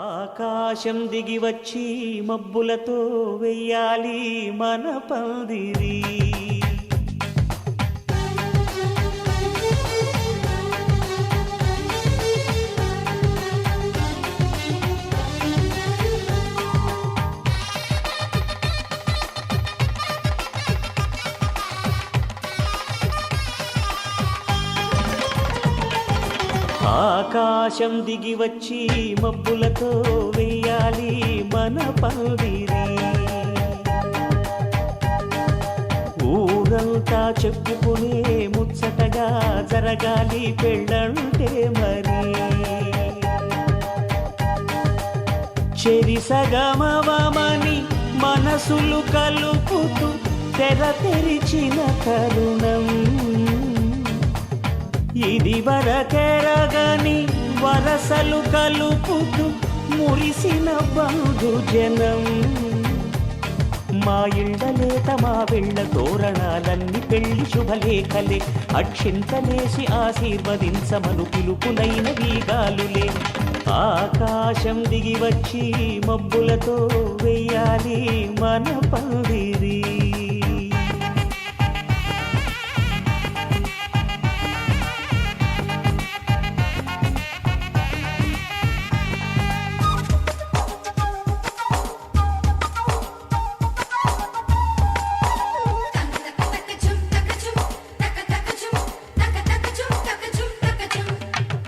ఆకాశం దిగి వచ్చి మబ్బులతో వెయ్యాలి మన పందిరి. ఆకాశం దిగి వచ్చి మబ్బులతో వెయ్యాలి మన పందిరి. ఊరంతా చెప్పుకునే ముచ్చటగా జరగాలి పెళ్ళంటే మరి. చెరిసగమవమని మనసులు కలుపుతూ తెర తెరిచిన తరుణం ఇది వరకెరగని వరసలు కలుపుతూ మురిసిన బంధుజనం. మా ఇళ్ళలేత మా వెళ్ళ తోరణాలన్నీ పెళ్లి శుభలేఖలే. అక్షింతలేసి ఆశీర్వదించమను పిలుపునైన వీగాలులే. ఆకాశం దిగి వచ్చి మబ్బులతో వెయ్యాలి మన పందిరి.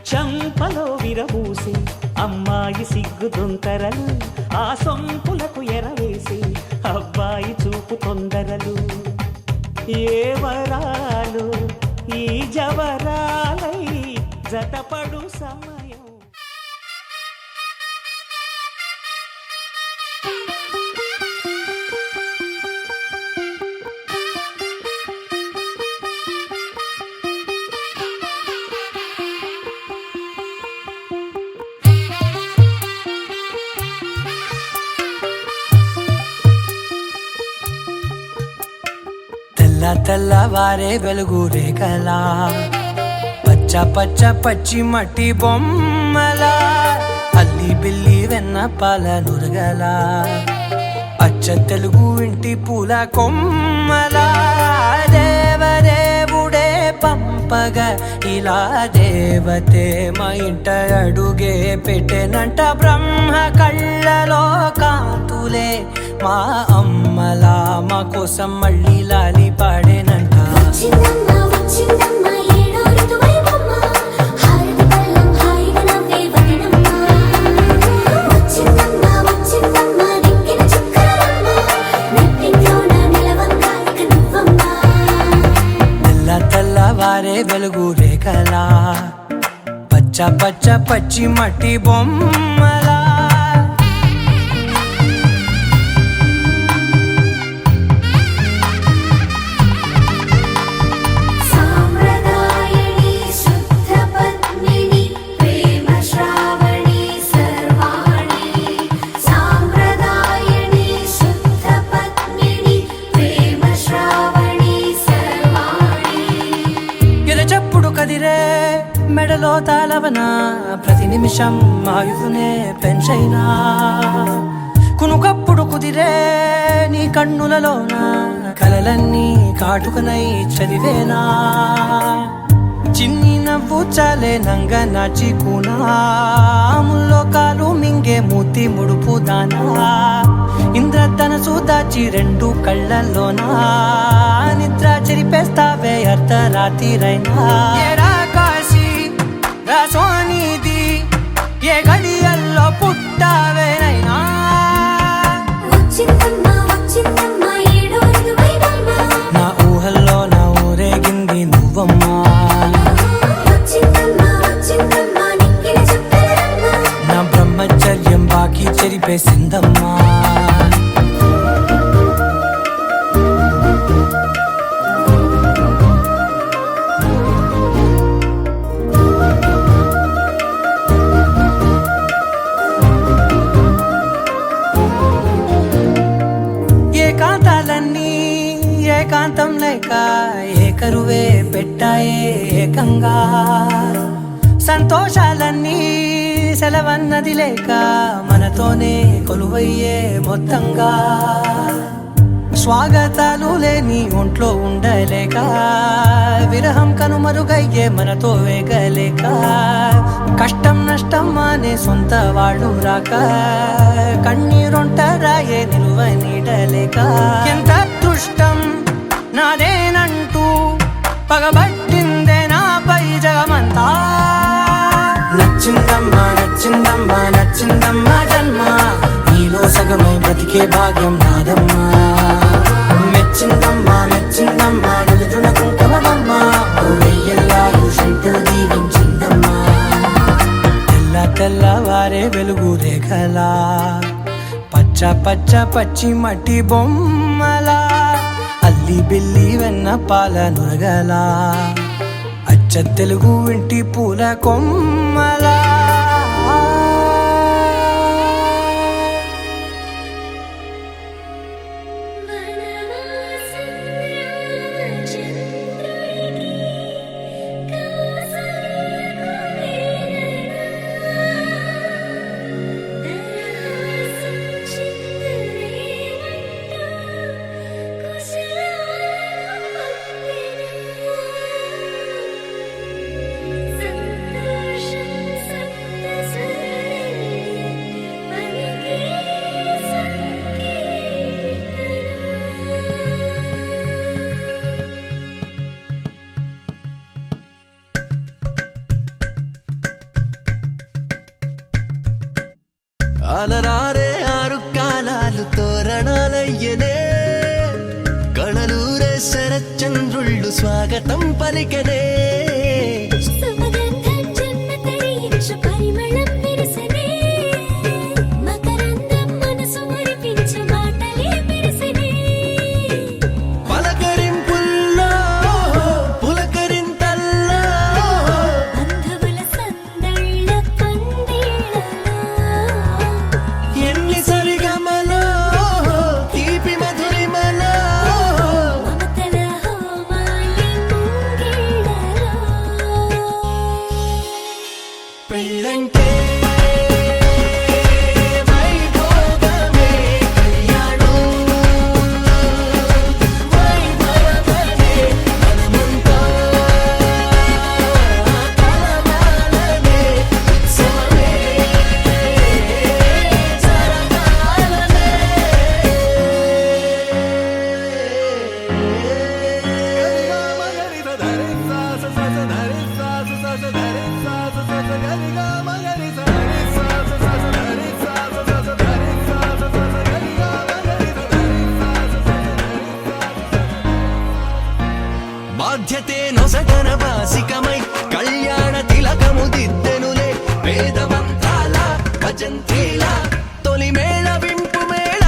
చంపలో విరబూసి అమ్మాయి సిగ్గు దొంతరలు, ఆ సొంపులకు ఎరవేసి అబ్బాయి చూపు తొందరలు. ఏ వరాలు ఈ జవరాలై జతపడు సమయం. తెల్లవారే వెలుగు రేఖలా, పచ్చ పచ్చ పచ్చి మట్టి బొమ్మలా, అల్లి బిల్లి వెన్న పాల నురగలా, అచ్చ తెలుగు ఇంటి పూల కొమ్మలా. దేవదేవుడే పంపగా ఇలా దేవతే మా ఇంట అడుగే పెట్టెనంట. బ్రహ్మ కళ్ళలో కాంతులే మా అమ్మలా మా కోసం మళ్ళీ లాలి పాడేనంట. తెల్లవారే వెలుగు రేఖలా, పచ్చ పచ్చ పచ్చి మట్టి బొమ్మలా. మెడలో తాళవన ప్రతి నిమిషం ఆయుధునే పెంచైనా, కునుకప్పుడు కుదిరే నీ కన్నులలోన కలలన్నీ కాటుకనై చదివేనా. చిన్ని నవ్వు చాలే నంగ నాచి కూనాముల్లో కాలు మింగే మూతి ముడుపు దానా. ఇంద్రధనసు దాచి రెండు కళ్ళల్లోనా నిద్ర చెరిపేస్తావే అర్ధరాత్రిరైనా. సోనిది ఏ గడియల్లో పుట్టావేనైనా. నా ఊహల్లో నా ఊరేగింది నువ్వమ్మా. నా బ్రహ్మచర్యం బాకీ చెరిపేసిందమ్మా. ఏకాంతం లేక ఏకరువే పెట్టాయే ఏకంగా. సంతోషాలన్నీ సెలవన్నది లేక మనతోనే కొలువయ్యే మొత్తంగా స్వాగతాలు లేని ఒంట్లో ఉండలేక విరహం కనుమరుగయ్యే మనతో వేగలేక కష్టం నష్టం అనే సొంత వాళ్ళు రాక కన్నీరొంటరాయే నిలువ నీడలేక ఎంత అదృష్టం నాదేనంటూ పగబట్టిందే నాపై జగమంతా నచ్చిందమ్మా నచ్చిందమ్మా నచ్చిందమ్మా జన్మ నీలో సగమై బ్రతికే భాగ్యం నాదమ్మా మెచ్చిందమ్మా మెచ్చిందమ్మా నిలుతున్న కుంకుమమ్మా వెయ్యల్లాలు శంకరు దీవించిందమ్మా తెల్ల తెల్లవారే వెలుగు రేఖలా పచ్చ పచ్చ పచ్చి మట్టి బొమ్మలా అల్లి బిల్లి వెన్న పాల నురగలా అచ్చ తెలుగు ఇంటి పూల కొమ్మలా అలరారే ఆరు కాలాలు తోరణాలయ్యనే కళలూరే శరచంద్రుళ్ళు స్వాగతం పలికనే పెళ్ళంటే వైభోగమే కళ్యాణం వైభవమనే మనమంతా కలవాలనే ఉత్సవమే జరగాలనే బాధ్యతే నొసగన వాసికమై కళ్యాణ తిలకము దిద్దెనులే వేదమంత్రాల భజంత్రీల తొలి మేళ వింపు మేళ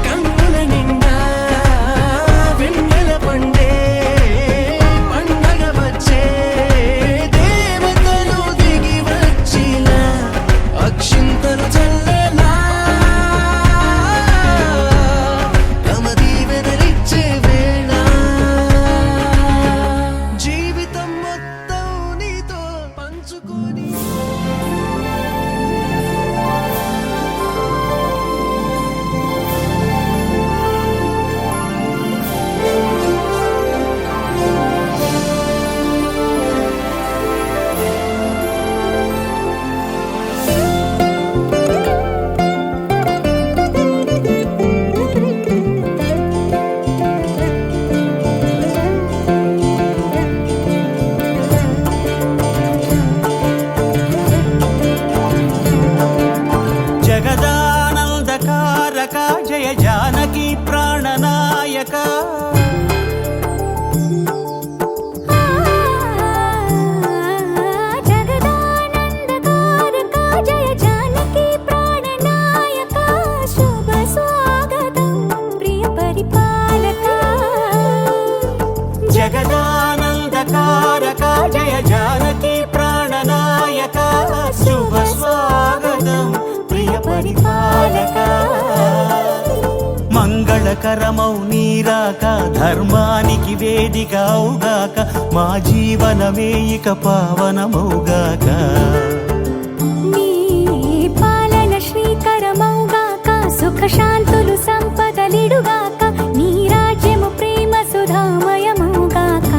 కన్నుల నిండా వెన్నెల పండే పండగ వచ్చే దేవతలు దిగి వచ్చిన అక్షింతలు చల్లెలా తమ దీవెనలిచ్చే వేళ జీవితం మొత్తం నీతో పంచుకొని జగదానందకారక జయ జానకి ప్రాణనాయక జగదానందకారక జయ జానకి ప్రాణనాయక శుభ స్వాగతం ప్రియ పరిపాలక జగదానందకారక జయ జానకి ప్రాణనాయక శుభ స్వాగతం ప్రియ పరిపాలక మంగళకరమౌ నీరాక ధర్మానికి వేదిక అవుగాక మా జీవనమే ఇక పావనమౌగాక నీ పాలన శ్రీకరమౌగాక సుఖ శాంతులు సంపదలిడుగాక నీ రాజ్యము ప్రేమ సుధామయమౌగాక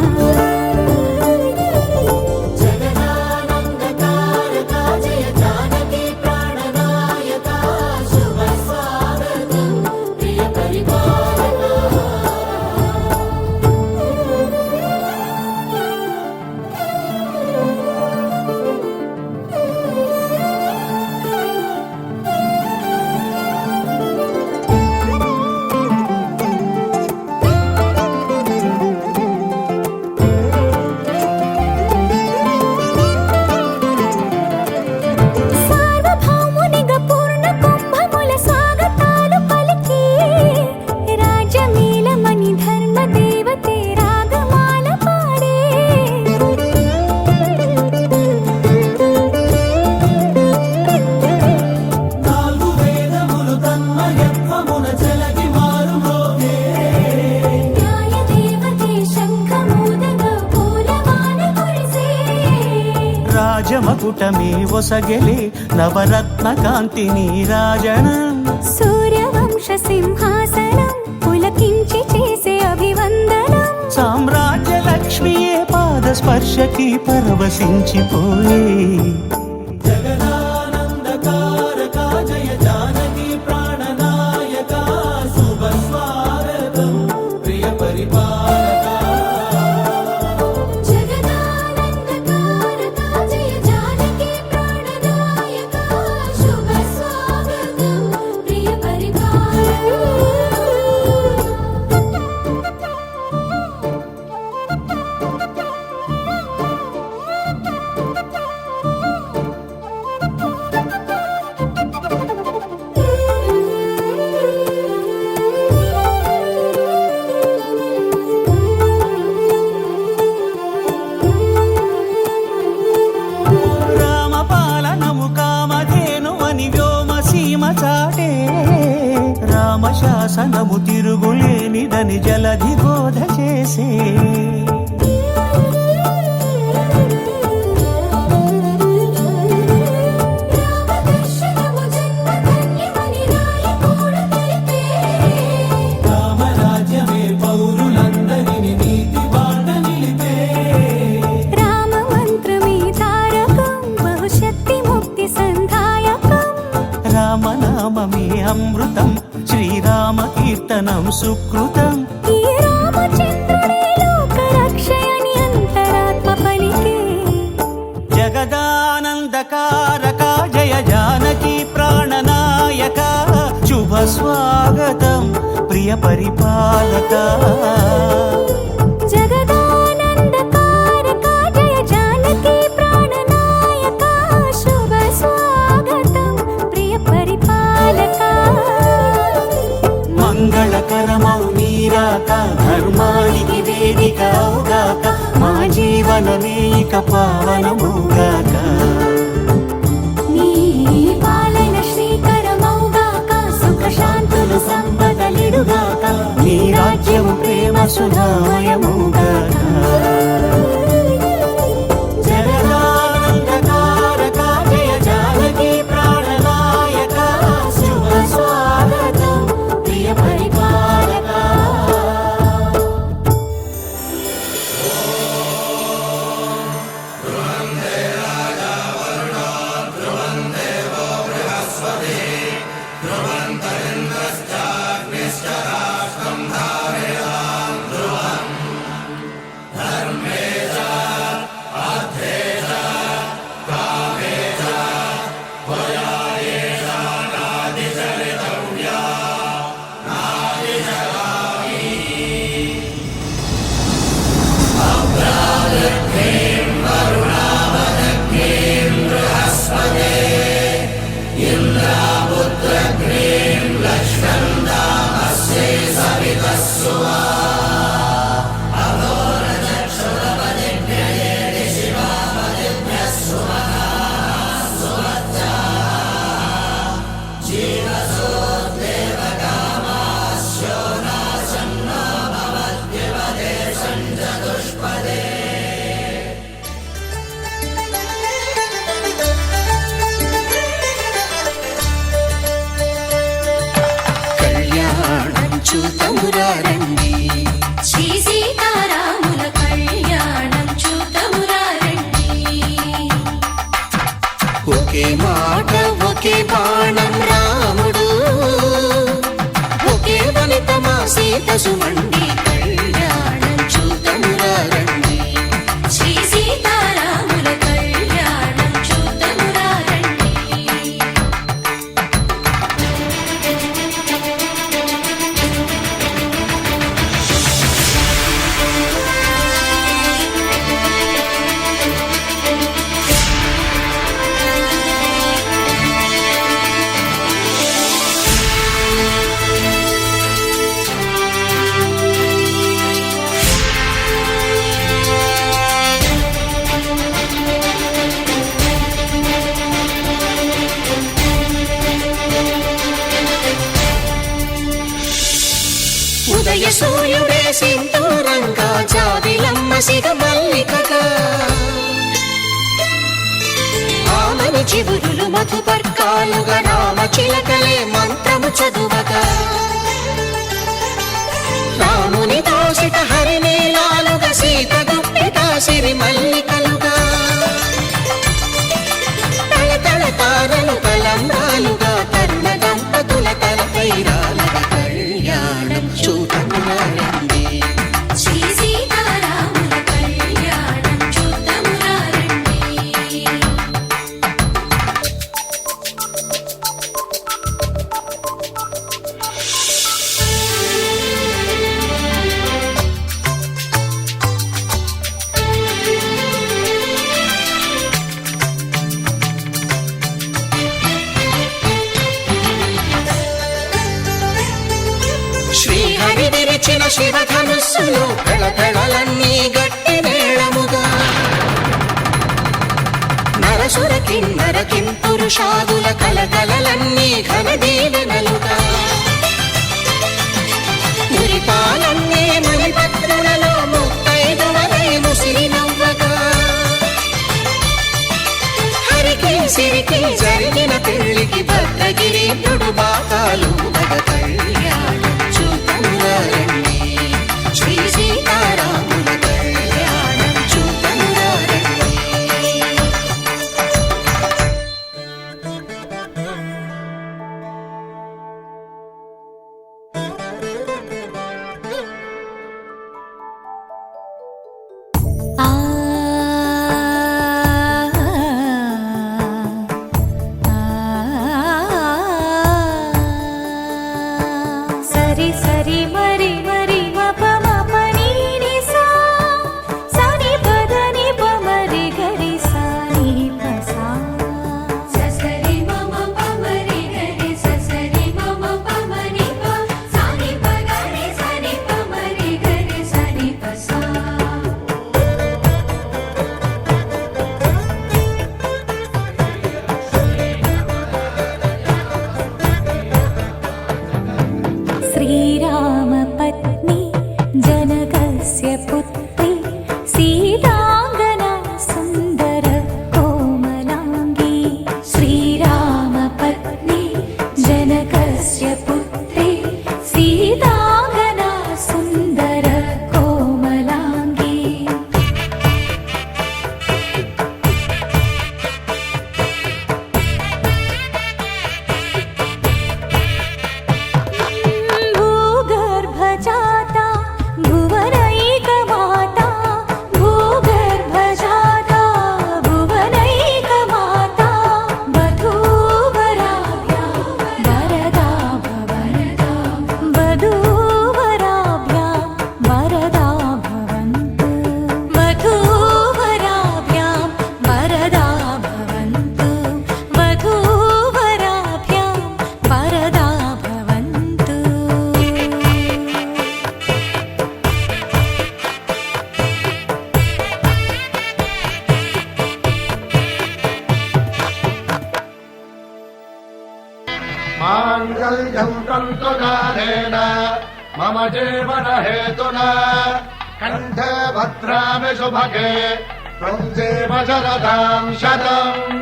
సార్వభౌమునిగా పూర్ణ కుంభముల స్వాగతాలు పలికి రాజమేళమణి ధర్మ దేవతే రాగమాల పాడే నాలుగు వేదములు తన్మయత్వమున చెలగి మారుమోగే న్యాయ దేవతే శంఖమూదగా పూలవాన కురిసే రాజమకుటమే ఒసగెలే నవరత్న కాంతి నీరాజనం సూర్యవంశ సింహాసనం పులకించి చేసే అభివందనం సామ్రాజ్య లక్ష్మియే పాద స్పర్శకి పరవశించిపోయే జగదానందకారక జయ జానకి ప్రాణనాయక శుభ స్వాగతం ప్రియ పరిపాలక జగదానందకారక జయ జానకి ప్రాణనాయక శుభ స్వాగతం ప్రియ రామపాలనము కామధేను అని వ్యోమ సీమ చాటే రామశాసనము తిరుగులేనిదని జలధి బోధ చేసే రామదర్శనము జన్మధన్యమని రాయకూడ తెలిపే రామరాజ్యమే పౌరులందరిని నీతి బాట నిలిపే రామమంత్రమే తారకం బహుశక్తి ముక్తి సంధాయకం రామనామమే అమృతం శ్రీరామ కీర్తనం సుకృతం ఈ రామచంద్రుడే లోక రక్షయని అంతరాత్మ పలికే జగదానందకారక జయ జానకి ప్రాణనాయక శుభ స్వాగతం ప్రియ పరిపాలక జగదానందకారక జయ జానకి ప్రాణనాయక శుభ స్వాగతం ప్రియ పరిపాలక మంగళకరమౌ నీరాక ధర్మానికి వేదిక అవుగాక మా జీవనమే ఇక పావనముగాక నీ పాలన శ్రీకరమౌగాక సుఖ శాంతులు సంపదలిడుగాక నీ రాజ్యము ప్రేమ సుధామయముగాక జగదానందకారక జయ జానకి ప్రాణనాయక శుభ స్వాగతం ప్రియ పరిపాలక చూతమురా రండి. శ్రీ సీతారాముల కళ్యాణం చూతమురా రండి. ఒకే మాట ఒకే బాణం రాముడు, ఒకే వనిత మా సీత సుమండి కళ్యాణం చూతమురా రండి. శ్రీ సీతారాముల కళ్యాణం చూతమురా రండి. ఉదయ సూర్యుడే సింధూరంగా జాబిలమ్మ సిగ మల్లికగా, ఆమని చివురులు మధుపర్కాలుగా రామ చిలకలే మంత్రము చదువగా, రాముని దోసిట హరినీలాలుగా సీత గుప్పిట సిరి మల్లికలుగా, తళతళ తారలు కలంబాలుగా తరుణ దంపతుల తలపై రాలగా కళ్యాణం చూతమురా రండి. శ్రీ సీతారాముల కళ్యాణం చూతమురా రండి. శ్రీహరి విరిచిన శివధనుస్సులు కళకళలన్నీ గట్టి మేళముగా, నరసుర కిన్నర కింపురుషాదుల కలకలలన్నీ ఘన దీవెనలుగా, మురిపాలన్నీ మణిపత్రులలో ముత్తైదువలై ముసిరి నవ్వగా, హరికి సిరికి జరిగిన పెళ్లికి భద్రగిరీంద్రుడు బాకాలు కళ్యాణం చూతమురా రండి. శ్రీ సీతారాముల కళ్యాణం చూతమురా రండి. ఆ సరి సరి మరి మరి మప మప నీ ని సా సని పద ని ప మరి గరి సా ని ప సా ససరి మమ ప మరి గరి ససరి మమ ప మరి ప సా ని ప గరి సా ని ప మరి గరి సా ని ప సా. श्रीरामपत्नी जनकस्य पुत्री सीताङ्गना सुन्दर कोमलाङ्गी. श्रीरामपत्नी जनकस्य पुत्री सीताङ्गना सुन्दर कोमलाङ्गी. भूगर्भजाता भुवनैकमाता भूगर्भजाता भुवनैकमाता वधूवराभ्यां वरदा भवन्तु वधूवराभ्यां वरदा भवन्तु वधूवराभ्यां वरदा भवन्तु वधूवराभ्यां वरदा भवन्तु. माङ्गल्यं तन्तुकारेण मम जीवन हेतुना कण्ठे भद्रामि सुभगे त्वं जीव शरदां शतम्.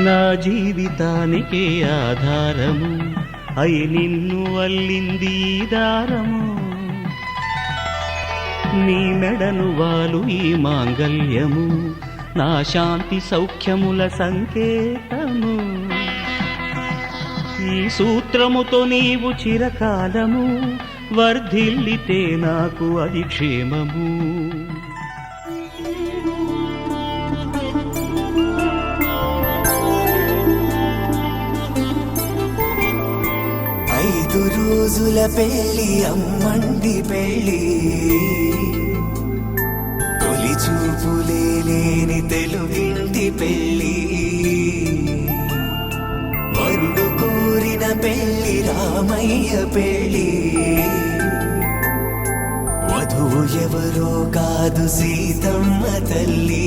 నా జీవితానికే ఆధారము అయి నిన్ను అల్లింది ఈ దారము నీ మెడను వాలు ఈ మాంగల్యము నా శాంతి సౌఖ్యముల సంకేతము ఈ సూత్రముతో నీవు చిరకాలము వర్ధిల్లితే నాకు అది క్షేమము ఐదు రోజుల పెళ్లి అమ్మండి పెళ్లి తొలి చూపులే లేని తెలుగింటి పెళ్లి వరుడు కోరిన పెళ్లి రామయ్య పెళ్లి వధువు ఎవరో కాదు సీతమ్మ తల్లి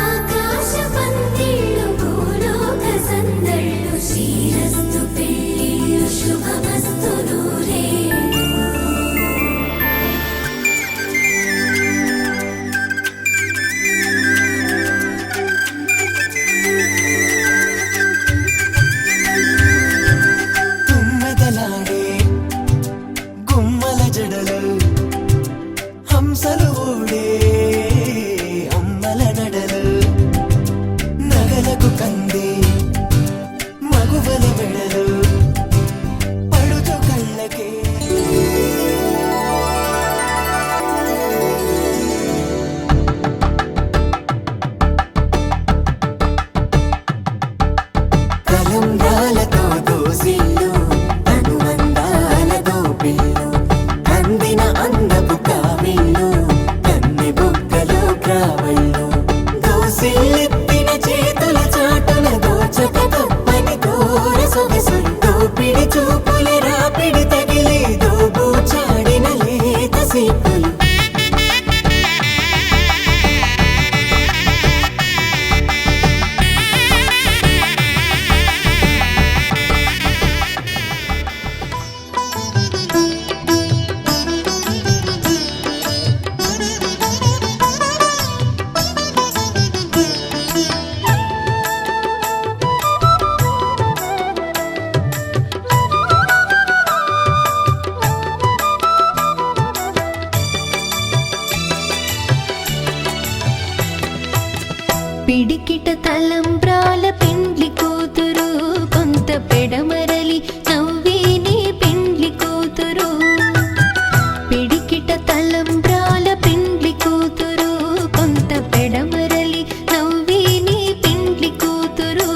ఆకాశ పందిళ్ళు భూలోక సందళ్ళు శ్రీరస్తు పెళ్ళిళ్ళు శుభమస్తు నూరే తుమ్మెదలాడే గుమ్మల జడలు హంసలు ఊడే అమ్మల నడలు నగలకు కంది మగువల మెడలు పడుతు కళ్ళకే కలంబ్రాలతో దోసిళ్ళు అనుబంధాలతో పిల్లు అందిన అందపు కావిళ్ళు కన్నె బుగ్గలో గ్రావళ్ళు దోసిళ్ళెత్తిన చేతుల చాటున దోచక తప్పని దూర సొగసులు దోపిడి చూపుల రాపిడి తగిలి దోబూచాడిన లేత సీపులు పిడికిట తలంబ్రాల పెండ్లి కూతురు కొంత పెడమరలి నవ్విని పెండ్లి కూతురు పిడికిట తలంబ్రాల పెండ్లి కూతురు కొంత పెడమరలి నవ్విని పెండ్లి కూతురు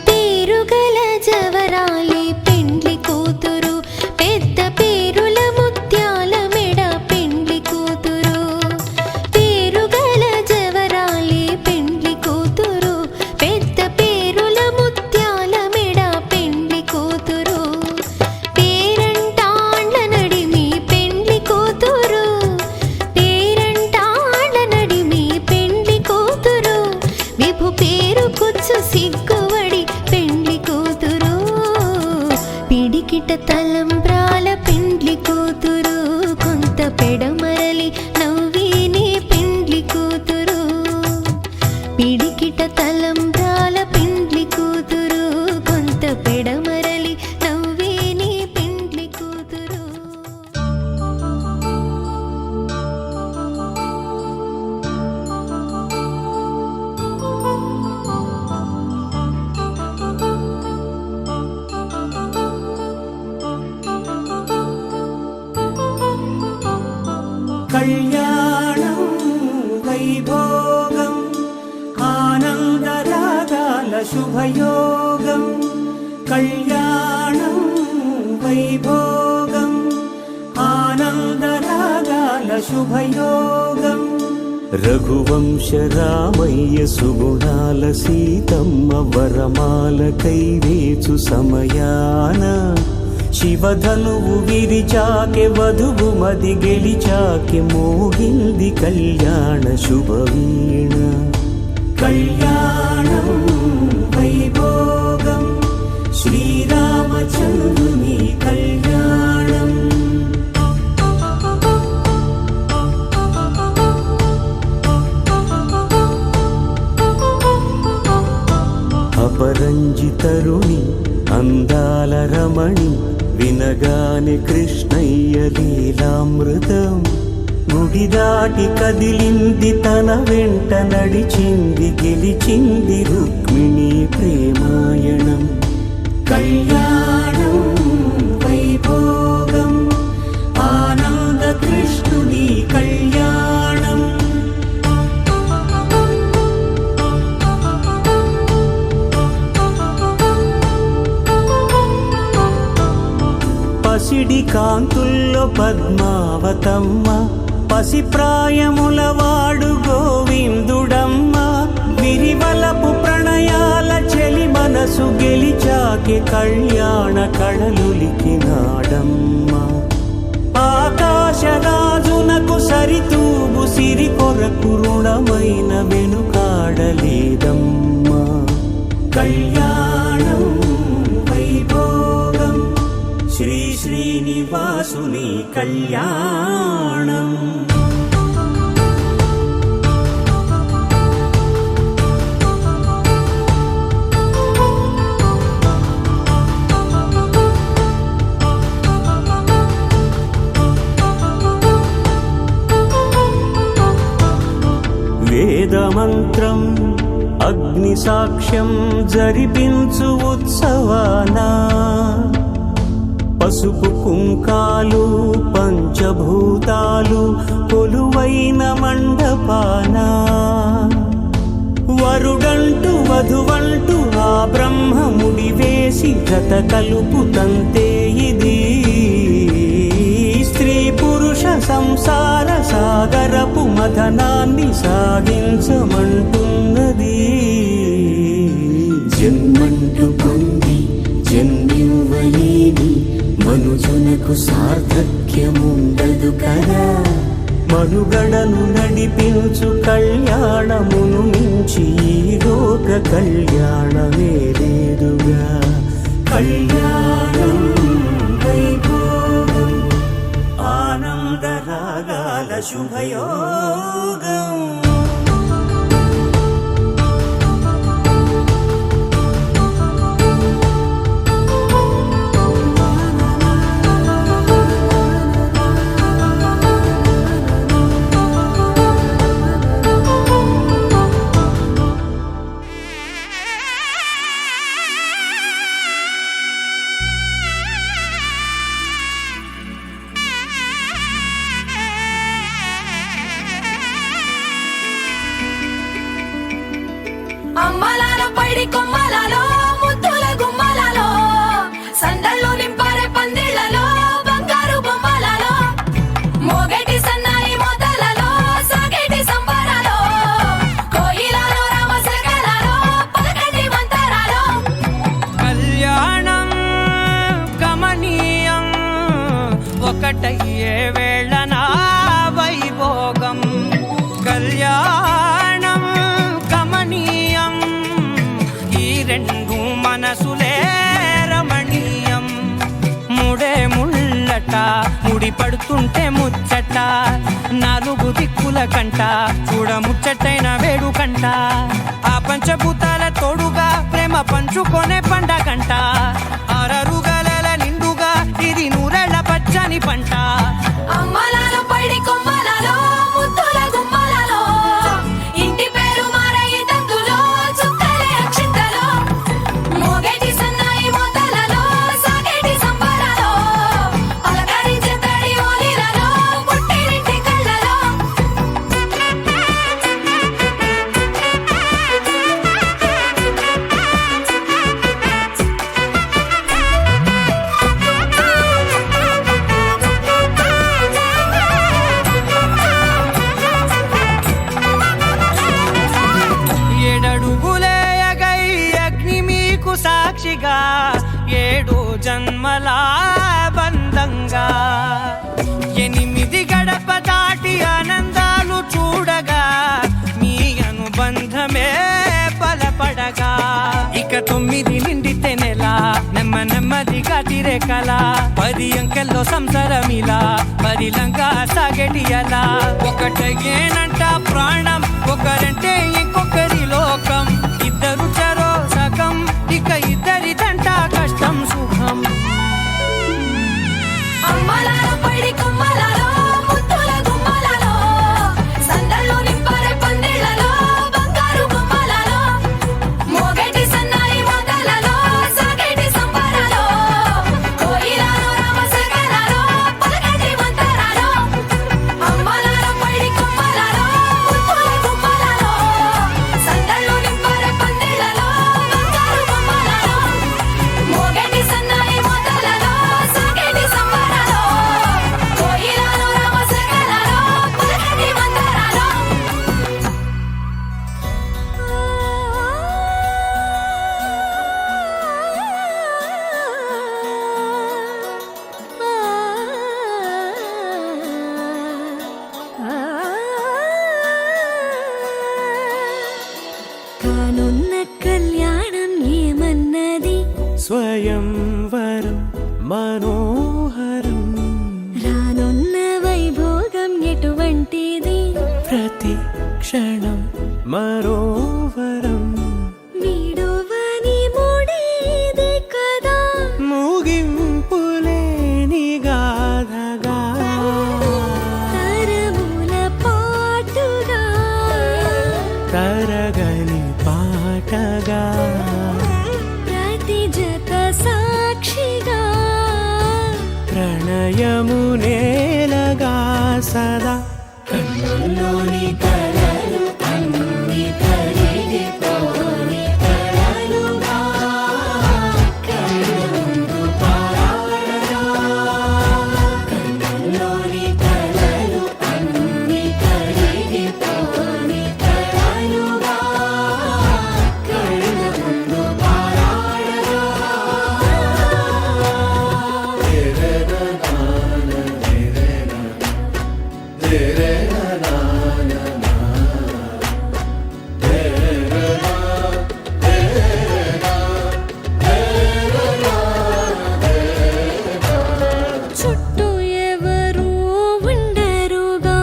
పేరుగల జవరాలి పెండ్లి కూతురు పెద్ద పేరుల ముత్యాల మెడ పెండ్లి కూతురు పేరుగల జవరాలి పెండ్లి కూతురు పెద్ద పేరుల ముత్యాల మెడ పెండ్లి కూతురు పేరంటాండ్ల నడిమి పెండ్లి కూతురు పేరంటాండ్ల నడిమి పెండ్లి కూతురు విభు పేరు కుచ్చు సిగ్గువడి పెండ్లి కూతురు పిడికిట తలంబ్రాల పెండ్లి కూతురు కొంత పెడమరలి నవ్విని పెండ్లి కూతురు పిడికిట తలంబ్రాల పెండ్లి కూతురు కొంత పెడమరలి నవ్విని పెండ్లి కూతురు కళ్యాణం వైభోగం ఆనందరాగాల శుభయోగం కళ్యాణం వైభోగం ఆనందరాగాల శుభయోగం రఘువంశ రామయ్య సుగుణాల సీతమ్మ వరమాల కైవేచు సమయాన శివధనువు విరిచాకె వధువు మది గెలిచాకె మోగింది కళ్యాణ శుభవీణ కళ్యాణం వైభోగం శ్రీరామచంద్రుని కళ్యాణం అపరంజితరుణి అందాల రమణి వినగానే కృష్ణయ్య లీలామృతం గుడి దాటి కదిలింది తన వెంట నడిచింది గెలిచింది రుక్మిణి ప్రేమాయణం కళ్యాణం వైభోగం ఆనంద కృష్ణుని కళ్యాణం పసిడి కాంతుల్లో పద్మావతమ్మ పసిప్రాయముల వాడు గోవిందుడమ్మ విరివలపు ప్రణయాల చెలి మనసు గెలిచాకే కళ్యాణ కళలులికినాడమ్మ ఆకాశరాజునకు సరితూగు సిరి కొరకు రుణమైన వెనుకాడలేదమ్మా కళ్యాణం వైభోగం శ్రీ శ్రీనివాసుని కళ్యాణం వేదమంత్రం అగ్ని సాక్ష్యం జరిపించు ఉత్సవానా పసుపు కుంకాలు పంచభూతాలు కొలువైన మండపాన వరుడంటూ వధువంటూ ఆ బ్రహ్మముడి వేసి జత కలుపుతంతే ఇది స్త్రీ పురుష సంసార సాగరపు మథనాన్ని సాగించమంటున్నది జన్మంటూ పొంది జన్మివ్వలేని మనుజునకు సార్థక్యముండదు కదా మనుగడను నడిపించు కళ్యాణమును మించి ఈ లోక కళ్యాణమే లేదుగా కళ్యాణం వైభోగం ఆనంద రాగాల శుభయోగం అమ్మలాల పైడి కొమ్మలలో ముద్దుల గుమ్మలలో సందళ్ళు నింపారే పందిళ్లలో బంగారు బొమ్మలలో మోగేటి సన్నాయి మోతలలో సాగేటి సంబరాలో కోయిలలో రామశకలలో పలకటి మంతరాలో కళ్యాణం గమనీయం ఒకటయ్యే వేళన వైభోగం కళ్యాణం గమనీయం ఈ రెండు మనసులే రమణీయం ముడే ముళ్ళట ముడి పడుతుంటే ముచ్చట నాలుగు దిక్కుల కంట చూడ ముచ్చటైన వేడుకంట ఆ పంచభూతాల తోడుగా ప్రేమ పంచుకొనే పండగంట ఆరరుగల నిండుగా ఇది నూరెళ్ళ పచ్చని పంట అమ్మలాల పైడి కొమ్మలలో ముద్దుల గుమ్మలలో ఇంటి పేరు మారయి తందులో చుక్కలే అక్షింతలో మోగేటి సన్నాయి మోతలలో సాగేటి సంబరాలో పలకరించే తడి ఓలిలలో పుట్టినింటి కళ్ళలో ఆనందంగా 8 గడప దాటి ఆనందాలు చూడగా మీ అనుబంధమే బలపడగా ఇక 9 నిండితే నెల నెమ్మదిగా తిరే కల 10 అంకెల్లో సంసారమిలా పరిలంగా సాగటియలా ఒకటేనంట ప్రాణం ఒకరంటే ఇంకొకరి లోకం ఇద్దరు చరో సగం ఇక ఇద్దరిదంట కష్టం సుఖం అమ్మలాలో పడి కొమ్మలాలో ముత్తుల గుమ్మలాలో సందళ్ళు నింపరే పందిళ్ళలో బంగారు గుమ్మలాలో మోగేటి సన్నాయి మొదలలో సాగేటి సంబరాలో కోయిలాలో రామసగనాలో పలకటి మంతరాలో అమ్మలాలో పడి కొమ్మలాలో ముత్తుల గుమ్మలాలో సందళ్ళు నింపరే పందిళ్ళలో బంగారు గుమ్మలాలో మోగేటి సన్నాయి మొదలలో సాగేటి సంబరాలో కోయిలాలో రామసగనాలో పలకటి మంతరాలో కానున్న కళ్యాణం ఏమన్నది స్వయంవరం మనోహరం రానున్న వైభోగం ఎటువంటిది ప్రతి క్షణం మరోవరం వీడువని ముడిది కదా ముగింపులేని గాథగా తరముల పాటుగా తరగని పాటగా ప్రతి జత సాక్షిగా ప్రణయము నేలగా సదా కన్నుల్లోని కలలు అన్ని కరిగిపోని కలలుగా కళ్ళ ముందు పారాడగా కన్నుల్లోని కలలు అన్ని కరిగిపోని కలలుగా కళ్ళ ముందు పారాడగా చుట్టూ ఎవరు ఉండరుగా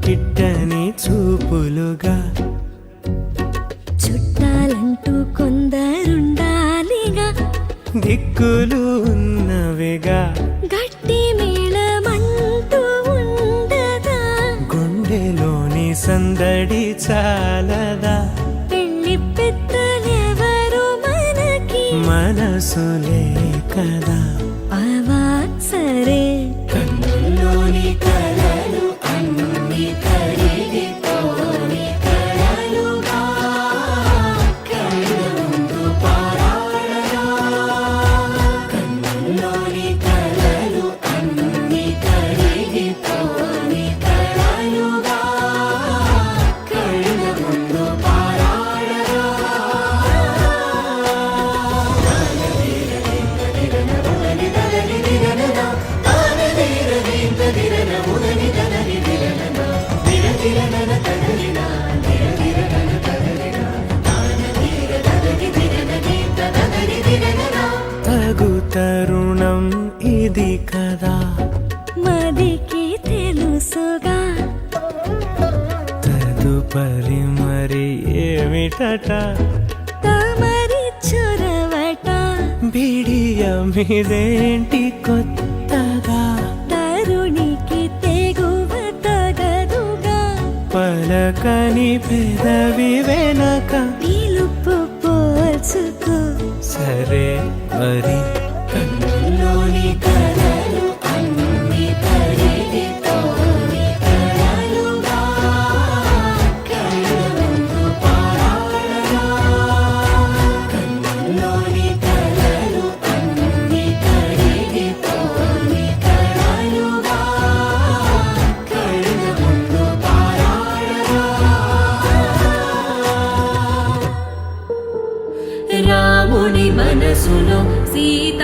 కిట్టని చూపులుగా చుట్టాలంటూ కొందరుండాలిగా దిక్కులు ఉన్నవిగా గట్టి మేళమంటూ ఉండదా గుండెలోని సందడి చాలదా పెళ్లి పెద్దలెవరు మనకి మనసులే కదా అవా సరే కన్నుల్లోని కలలు అన్ని కరిగిపోని కలలుగా కళ్ళ ముందు పారాడగా కన్నుల్లోని కలలు అన్ని కరిగిపోని కలలుగా కళ్ళ ముందు పారాడగా తగు తరుణం ఇది కదా మదికి తెలుసుగా తదుపరి మరి ఏమిటట తమరి చొరవట బిడియమిదేంటి కొత్తగా తరుణికి తెగువ తగదుగా పలకని పెదవి వెనక పిలుపు పోల్చుకో సరే మరి కన్నుల్లోని కలలు అన్ని కరిగిపోని కలలుగా కళ్ళ ముందు పారాడగా కన్నుల్లోని కలలు అన్ని కరిగిపోని కలలుగా కళ్ళ ముందు పారాడగా రాముని మనసులో సీత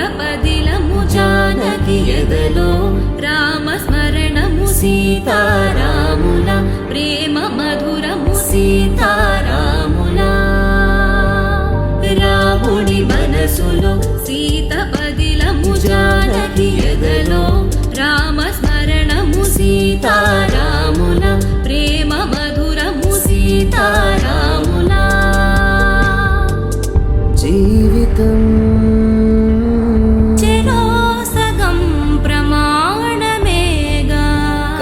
సీతారాముల ప్రేమ మధురము సీతారాముల రాముడి మనసులో సీత పదిలము జానకి ఎదలో రామ స్మరణము సీతారాముల ప్రేమ మధురము సీతారాముల జీవితం చెరో సగం ప్రమాణమేగా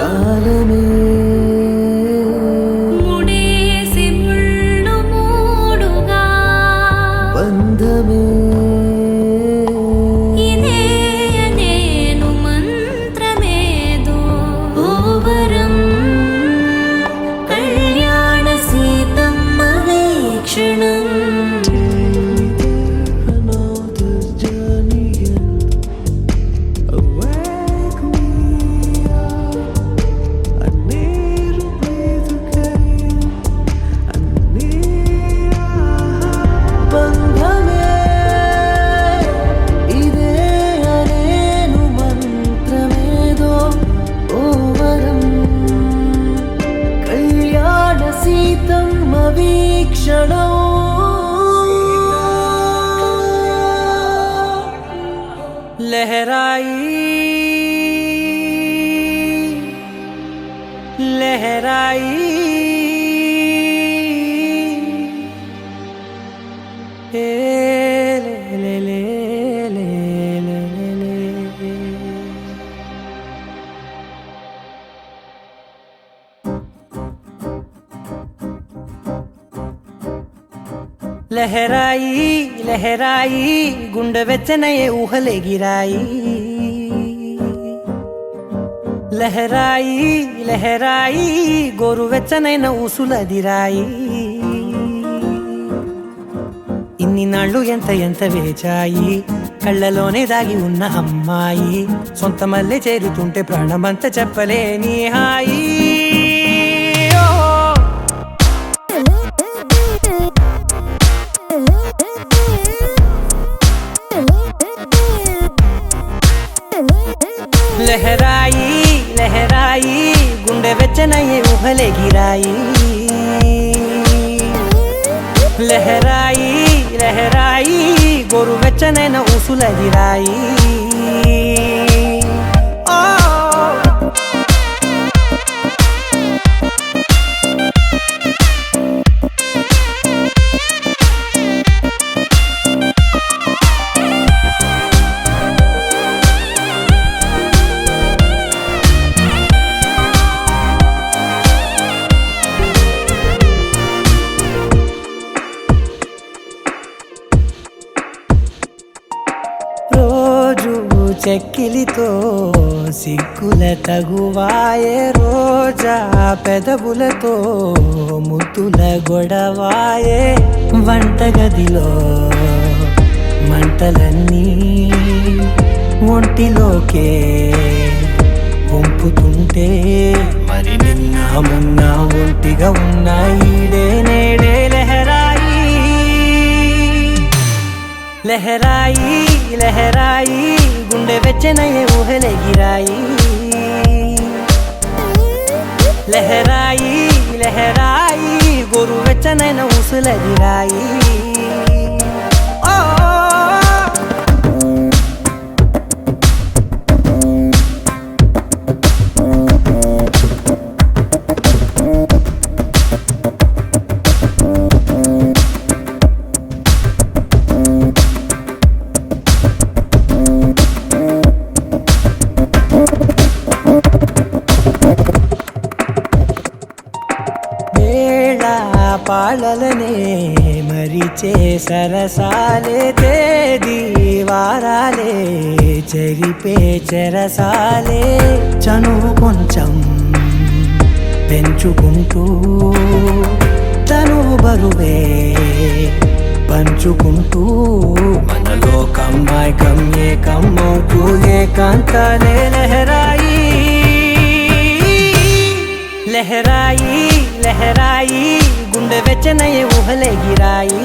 కాలమే ముడేసి ముళ్ళు మూడుగా బంధమే ఇదే నేను మంత్రమేదో ఓవరం కళ్యాణ Seethamma వీక్షణం another journey awake me I need to breathe again I need బంధమే ఇదే అనేను మంత్రమేదో ఓవరం కళ్యాణ సీతమ్మ వీక్షణం लहराई ए ले ले ले ले ले ले लहराई लहराई गुंड వెచ్చనయే ఊహలే గిరాయి లహరాయి లహరాయి గోరు వెచ్చనైన ఊసులదిరాయి ఇన్ని నాళ్ళు ఎంత ఎంత వేచాయి కళ్ళలోనే దాగి ఉన్న అమ్మాయి సొంత మల్లె చేరుతుంటే ప్రాణమంత చెప్పలేని హాయి ఓ లహరాయి లహరాయి గుండె వెచ్చనయ్యే ఊహలే గిరాయి లహరాయి లహరాయి గోరు వెచ్చనైన ఊసులదిరాయి ఓ రోజు చెక్కిలితో సిగ్గుల తగువాయే రోజా పెదవులతో ముద్దుల గొడవాయే వంటగదిలో మంటలన్నీ ఒంటిలోకే వంపుతుంటే మరి నిన్న మొన్న ఒంటిగా ఉన్న ఈడే నేడే లహరాయి లహరాయి లహరాయి గుండె వెచ్చనయ్యే ఊహలే గిరాయి లహరాయి లహరాయి గోరు వెచ్చనైన ఊసులదిరాయి ఓ వేళ పాలలనే మరిచే సరసాలే తేదీ వారాలే చెరిపే చెరసాలే చనువు కొంచెం పెంచుకుంటూ తనువు బరువే పంచుకుంటూ మనలో కమ్మాయి కమ్మే కమ్మవుతూ ఏకాంతాలే లహరాయి లహరాయి లహరాయి గుండె వెచ్చనయ్యే ఊహలే గిరాయి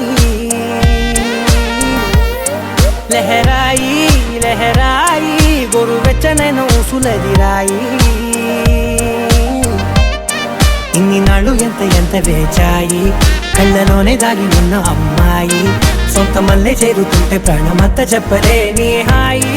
లహరాయి లహరాయి గోరు వెచ్చనైన ఊసులదిరాయి ఇన్ని నాళ్ళు ఎంత ఎంత వేచాయి కళ్ళలోనే దాగి ఉన్న అమ్మాయి సొంత మల్లె చేరుతుంటే ప్రాణమంతా చెప్పలేని హాయి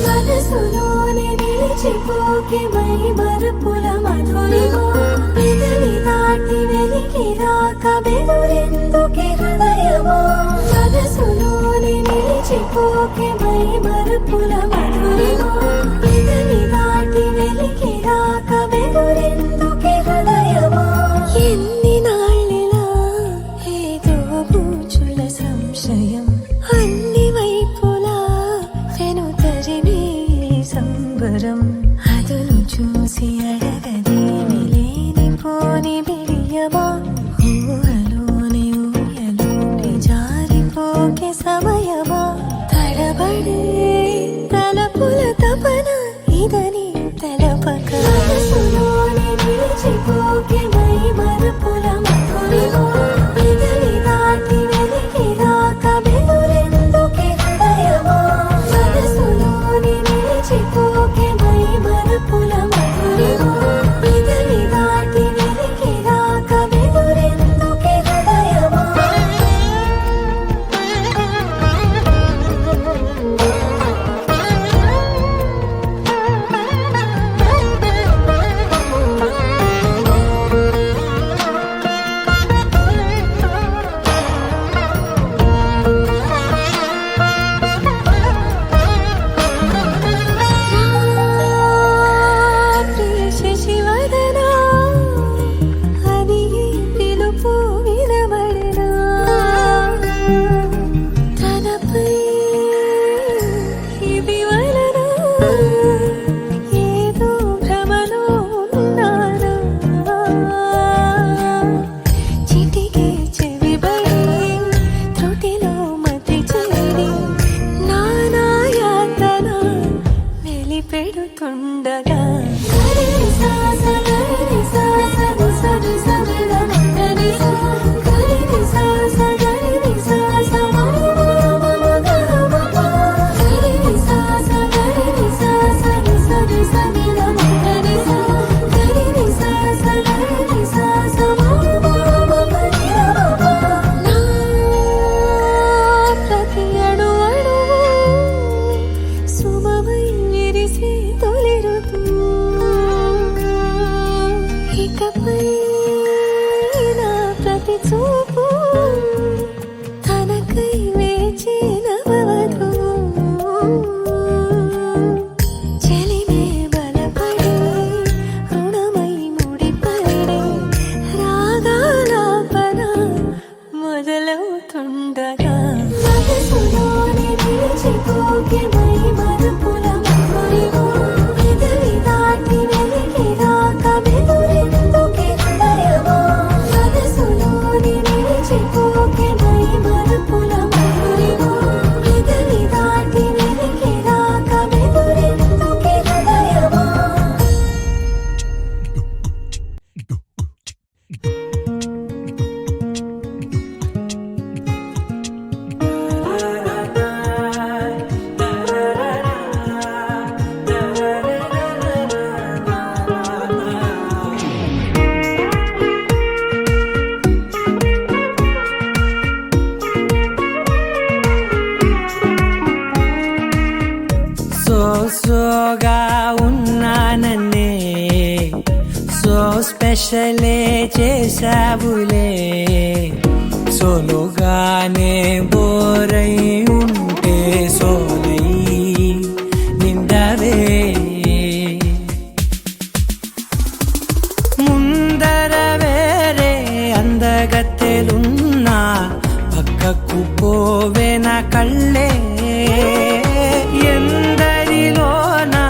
మనసులోనే నిలిచిపోకే మై మరుపుల మధురిమో పెదవి దాటి వెలికి రాక బెదురెందుకే హృదయమో మనసులోనే నిలిచిపోకే మై మరుపుల మధురిమో పెదవి దాటి వెలికి రాక బెదురెందుకే హృదయమో ఎన్ని నాళ్ళిలా ఏదో పూచుల సంశయం అన్ని వైపులా వెనుతరిమే సంబరం అదును చూసి అడగదేమి లేనిపోని బిడియమా ఊహలోని ఊయలోని జారిపోకే సమయమా తడబడే తలపుల తపన ఇదని తెలపక మనసులోని నిలిచిపోకే మై మరుపుల మధురిమో పెదవి దాటి వెలికి రాక బెదురెందుకే హృదయమో మనసులోని నిలిచిపోకే మై మరుపుల మధురిమో పెదవి దాటి వెలికి రాక బెదురెందుకే హృదయమో శశివదనా అది పిలుపు వినబడనా తనపై ఇది వలన ఏదో భ్రమలో ఉన్నానా చిటికే చెవిబడి త్రుటిలో మతి చేరి నానాయాతన వెలిపెడుతుండగా ప్రతి అణు అణువు శుభమై విరిసే తొలి ఋతువు ఇకపై నా ప్రతి చూపు తనకై వేచి నవవధువు చెలిమే బలపడి రుణమై ముడిపడి రాగాలాపన మొదలవుతుండగా మనసులోని నిలిచిపోకే మై మరుపుల మధురిమో పెదవి దాటి వెలికి రాక బెదురెందుకే హృదయమో మనసులోని నిలిచిపోకే మై మరుపుల మధురిమో పెదవి దాటి వెలికి రాక బెదురెందుకే హృదయమో సోగా ఉన్నానన్నే సో స్పెషలే చేసావులే సోలోగానే బోరై ఉంటే సోలై నిండవే ముందర వేరే అందగత్తెలున్నా పక్కకు పోవే నా కళ్ళే ఎందరిలోనా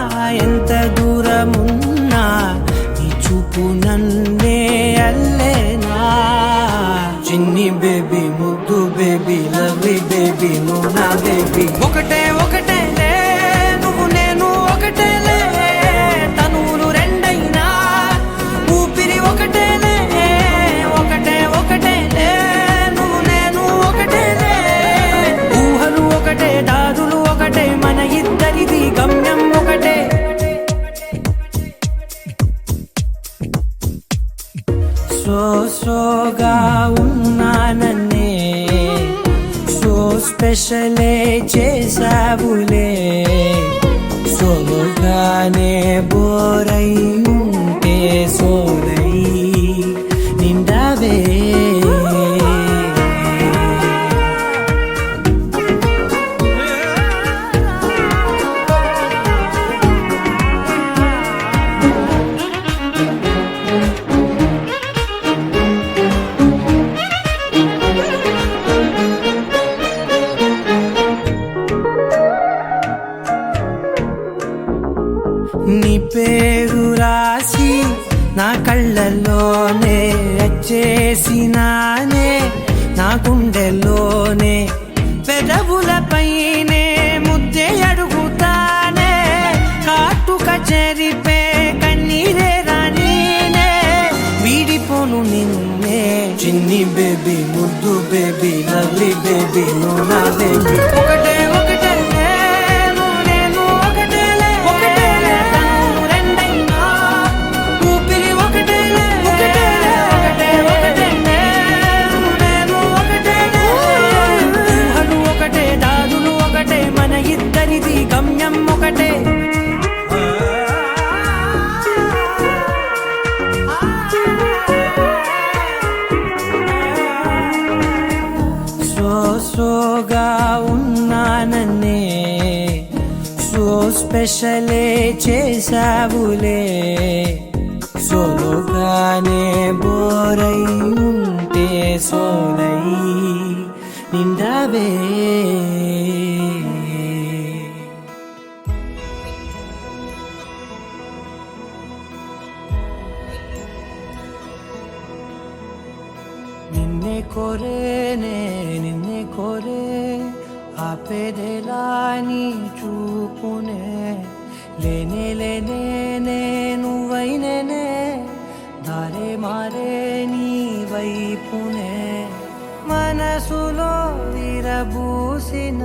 ఎంత దూరమున్నా నీ చూపు నన్నే అల్లేనా చిన్ని బేబీ ముద్దు బేబీ లవ్లీ బేబీ బేబీ నువ్వు నా బేబీ ఒకటే ఒకటేలే నువ్వు నేను ఒకటేలే తనువులు రెండైనా ఊపిరి ఒకటేలే ఒకటే ఒకటేలే నువ్వు నేను ఒకటేలే ఊహలు ఒకటే దాదులు ఒకటే మన ఇద్దరిది గమ్యం ఒకటే సోగా ఉన్నానన్నే సో స్పెషలే చేసావులే సోగానే బోరై ఉంటే సోలై నిండావే నీ పేరు రాసి నా కళ్ళల్లోనే వచ్చేసినానే నా గుండెల్లోనే పెదవులపైనే ముద్దే అడుగుతానే కాటుక చెరిపే కన్నీరే రానీనే వీడిపోను నిన్నే చిన్ని బేబీ ముద్దు బేబీ లవ్లీ బేబీ నువ్వు నా బేబీ ఒకటే ఒకటే గమ్యం ఒకటే సోగా ఉన్నానన్నే సో స్పెషలే చేసావులే సోలోగానే బోరై ఉంటే సోలై నిండావే నిన్నే కోరేనే నిన్నే కోరే ఆపేదేలా నీ చూపునే లేనే లేనే నువ్వైనేనే దారే మారే నీ వైపునే మనసులో విరబూసిన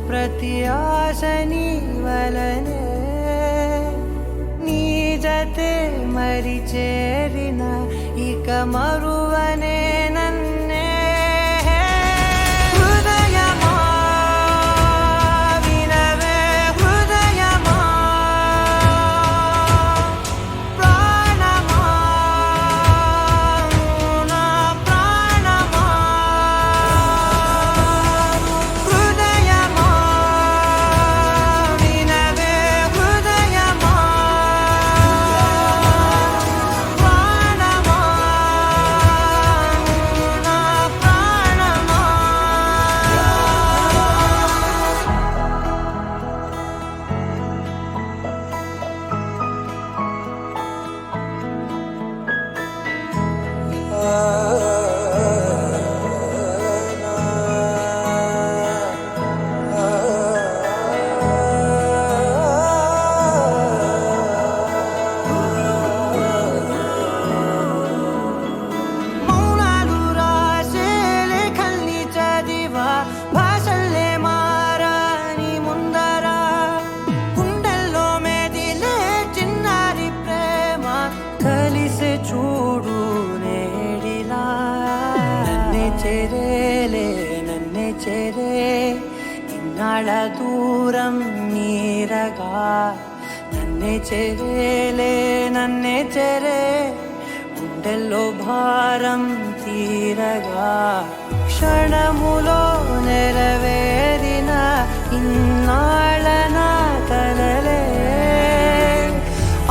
ప్రతి ఆశ నీ వలనే నీ జతే మరి చేరిన ఇక మరువనే నన్నే హృదయమా వినవే హృదయమా ప్రాణమా నా ప్రాణమా హృదయమా వినవే హృదయమా ప్రాణమా నా ప్రాణమా మౌనాలు రాసే లేఖల్ని చదివా భాషల్లే మారాని ముందరా గుండెల్లో మెదిలే చిన్నారి ప్రేమ కలిసే చూడు నేడిలా నన్నే చేరేలే నన్నే చేరే ఇన్నాళ్ళ దూరం నీరగా నన్నే చేరేలే నన్నే చేరే గుండెల్లో భారం తీరగా క్షణములో నెరవేరిన ఇన్నాళ్ళ నా కలలే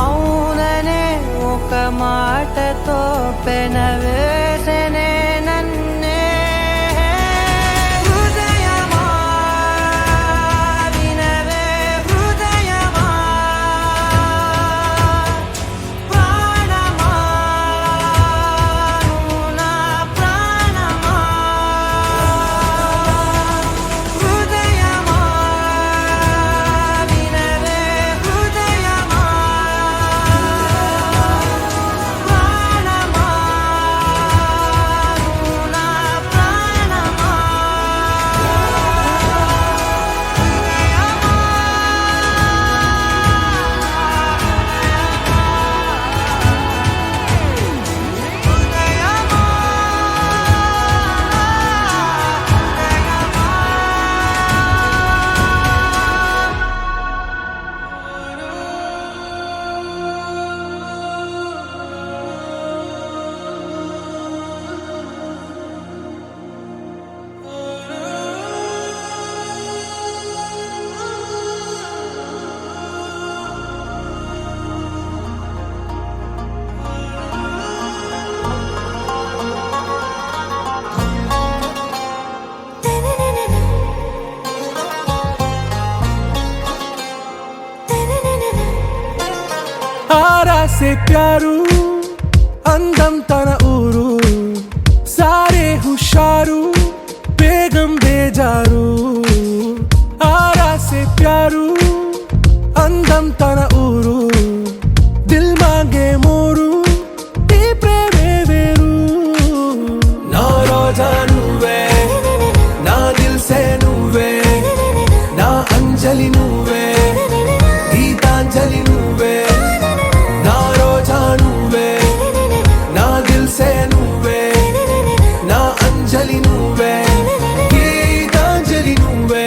అవుననే ఒక మాటతో పెనవేసనే నన్నే హృదయమా వినవే హృదయమా ప్రాణమా నా ప్రాణమా హృదయమా ఆరా సే ప్యారు అందం తన ఊరు సారే హుషారు బేగం బేజారు ఆరా సే ప్యారు అందం తన ఊరు దిల్ మాంగే మోరు ఈ ప్రేమే వేరు నా రోజా నువ్వే నా దిల్ సే నువ్వే నా అంజలి నువ్వే గీతాంజలి నువ్వే నా రోజా నువ్వే నా దిల్ సే నువ్వే నా అంజలి నువ్వే గీతాంజలి నువ్వే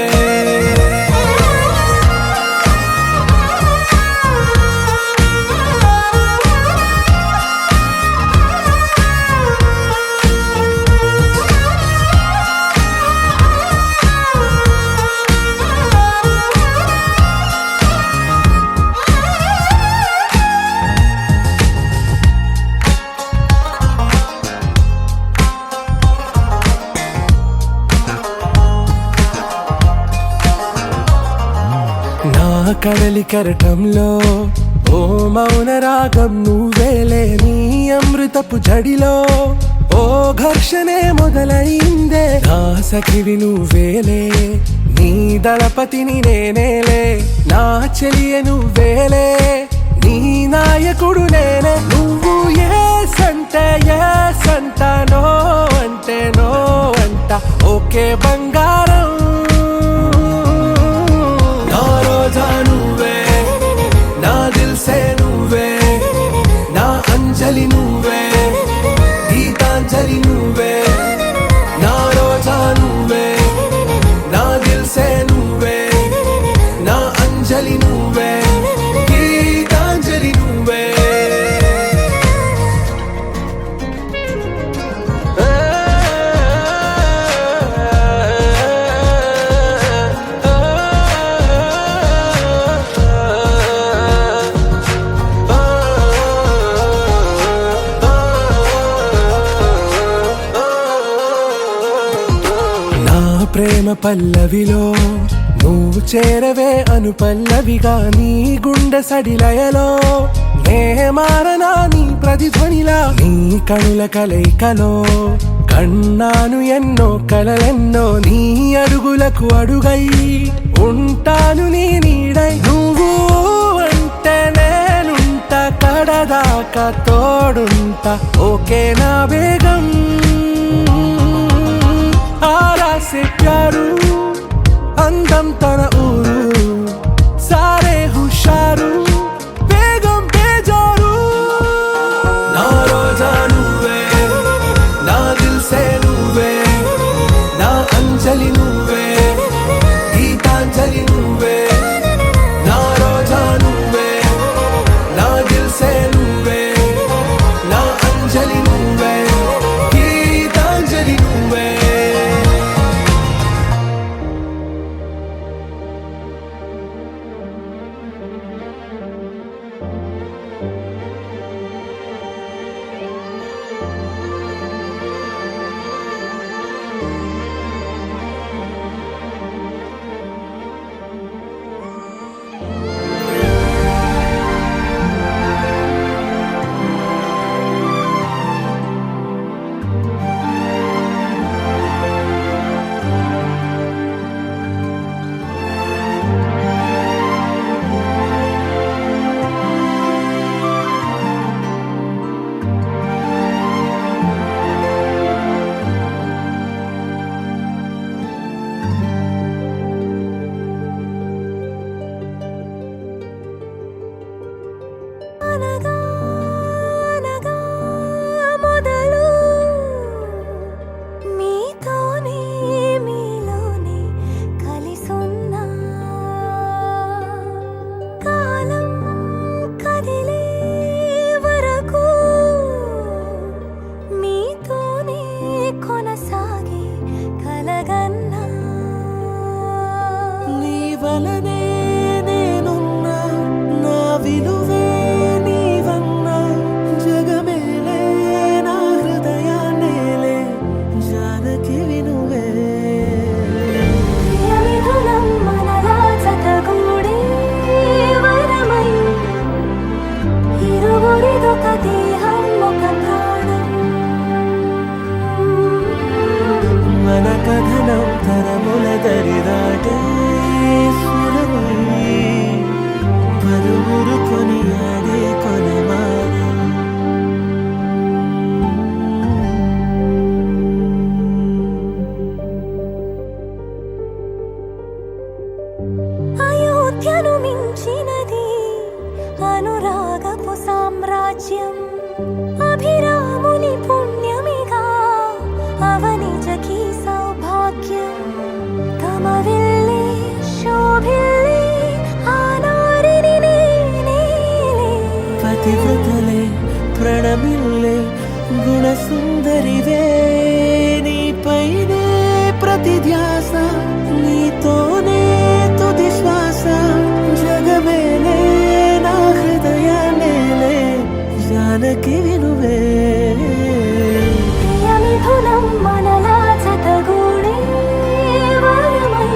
నా కడలి కరటంలో ఓ మౌన రాగం నువ్వేలే నీ అమృతపు జడిలో ఓ ఘర్షణే మొదలైందే నా సఖివి నువ్వేలే నీ దళపతిని నేనేలే నా చెలియ నువ్వేలే నీ నాయకుడు నేనే నువ్వు ఏ సంట నో అంటే నో అంట ఓకే బంగారం నా రోజా నువ్వే నా దిల్ సే నువ్వే నా అంజలి నువ్వే గీతాంజలి నువ్వే నా రోజా నువ్వే నా దిల్ సే నువ్వే నా అంజలి నువ్వే గీతాంజలి నువ్వే నా ప్రేమ పల్లవిలో నువ్వు చేరవే అను పల్లవిగా నీ గుండె సడిలయలో నే మారనా నీ ప్రతిధ్వనిలా నీ కనుల కలయికలో కన్నాను ఎన్నో కలలెన్నో నీ అడుగులకు అడుగై ఉంటాను నీ నీడై నువ్వు అంటే నేనుంట కడదాకా తోడుంటా ఓకే నా బేగం ఆరా సే ప్యారు అందం తన ఊరు సారే హుషారు బేగం బేజారు నా రోజా నువ్వే నా దిల్ సే నువ్వే నా అంజలి నువ్వే గీతాంజలి నువ్వే నా రోజా నువ్వే నా దిల్ సే నువ్వే నా అంజలి నువ్వే గీతాంజలి నువ్వే అనగా అనగా మొదలు మీతోనే మీలోనే కలిసున్నా కాలం కదిలే వరకు మీతోనే కొనసాగి కలగన్నా నీ వలనే నేనున్నా నా విలువే నీవన్నా జగమేలే నా హృదయాన్నేలే జానకి వినువే ప్రియమిథునం మనలా జతగూడే వరమై ప్రణమిల్లే గుణసుందరివే నీపైనే ప్రతి ధ్యాస నీతోనే తుది శ్వాస జగమేలే నా హృదయాన్నేలే జానకి వినువే ప్రియమిథునం మనలా జతగూడే వరమై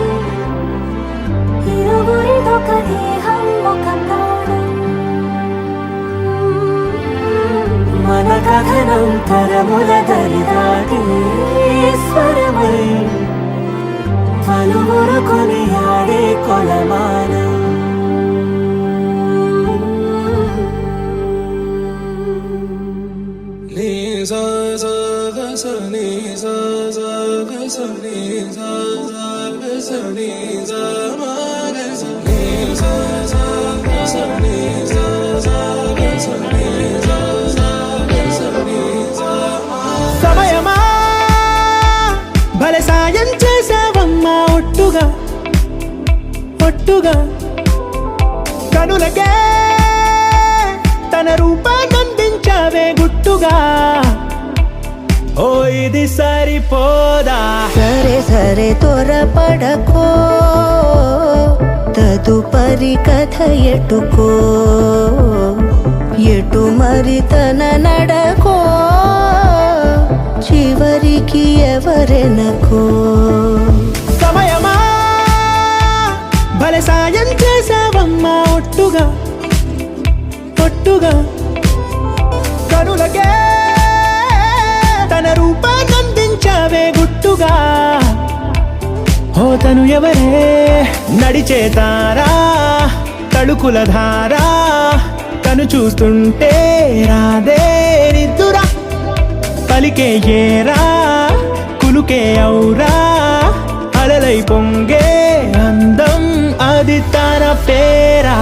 ఇరువురిదొక దేహం ఒక ప్రాణం మన కథనం తరముల దరిదాటి స్వరమై పలువురు కొనియాడే కొలమానం సమయమా భలే సాయం చేసావమ్మా ఒట్టుగా ఒట్టుగా కనులకే తన రూపాన్నందించావే గుట్టుగా ఓ ఇది సరిపోదా సరే సరే త్వరపడకో తదుపరి కథ ఎటుకో ఎటు మరి తన నడకో చివరికి ఎవరెనకో సమయమా భలే సాయం చేసావమ్మా ఒట్టుగా ఒట్టుగా కనులకే తన రూపాన్నందించావే గుట్టుగా ఓ తను ఎవరే నడిచే తారా తడుకుల ధారా తను చూస్తుంటే రాదే నిద్దురా పలికే ఏరా కులుకే ఔరా అలలై పొంగే అందం అది తన పేరా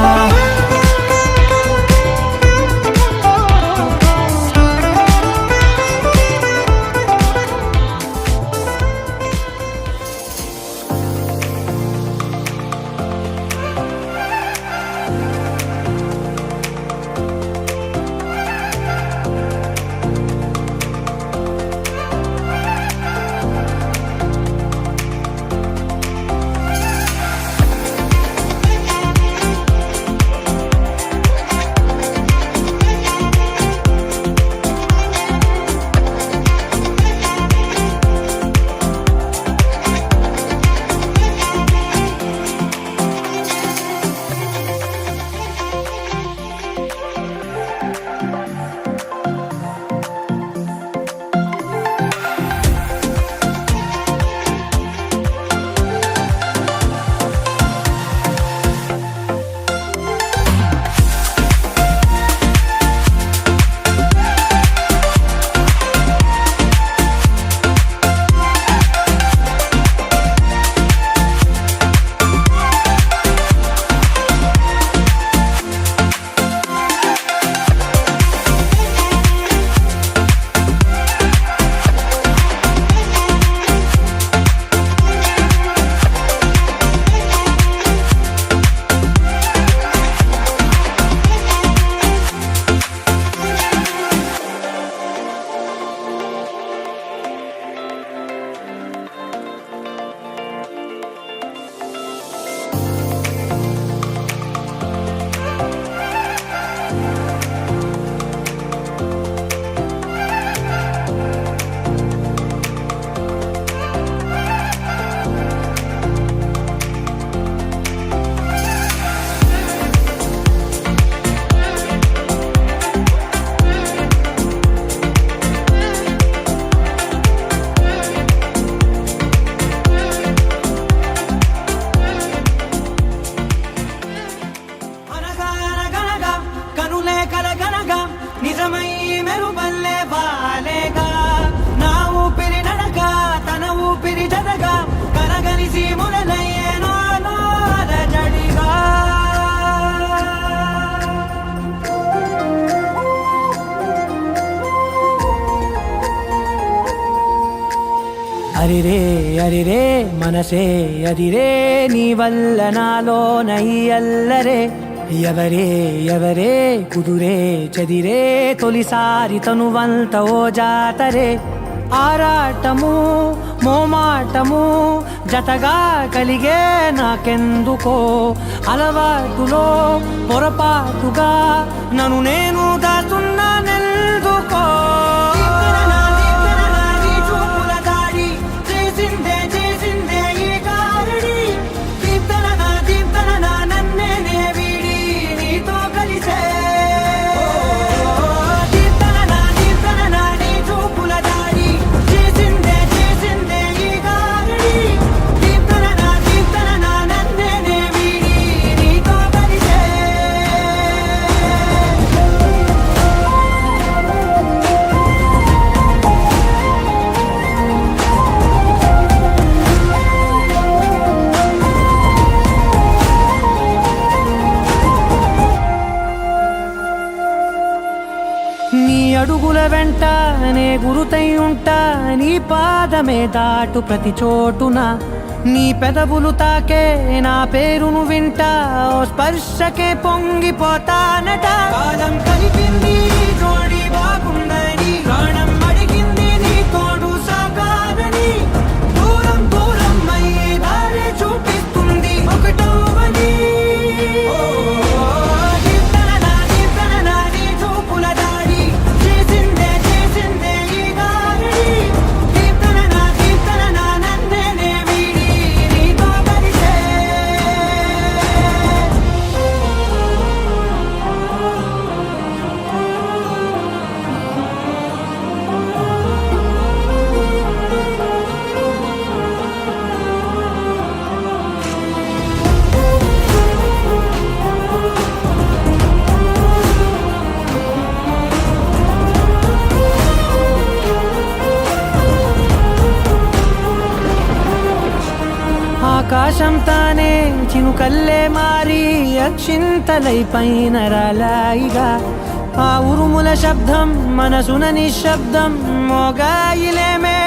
అరిరే అరిరే మనసే అదిరే నీ వల్ల నాలో నై అల్లరే ఎవరే ఎవరే కుదురే చెదిరే తొలిసారి తనువంత ఓ జాతరే ఆరాటము మోమాటము జతగా కలిగే నాకెందుకో అలవాటులో పొరపాటుగా నన్ను నేను దాచున్నానెందుకో నీ అడుగుల వెంట నే గురుతై ఉంటా నీ పాదమే దాటు ప్రతి చోటున నీ పెదవులు తాకే నా పేరును వింటా ఓ స్పర్శకే పొంగిపోతానట కాలం కలిపింది జోడి బాగుందని ప్రాణం అడిగింది నీ తోడు సాగాలని దూరం దూరం అయ్యే దారి చూపిస్తుంది ఒకటవని ఆకాశం తానే చినుకల్లే మారి అక్షింతలై పైన రాలాయిగా ఆ ఉరుముల శబ్దం మనసున నిశ్శబ్దం మోగాయిలేమే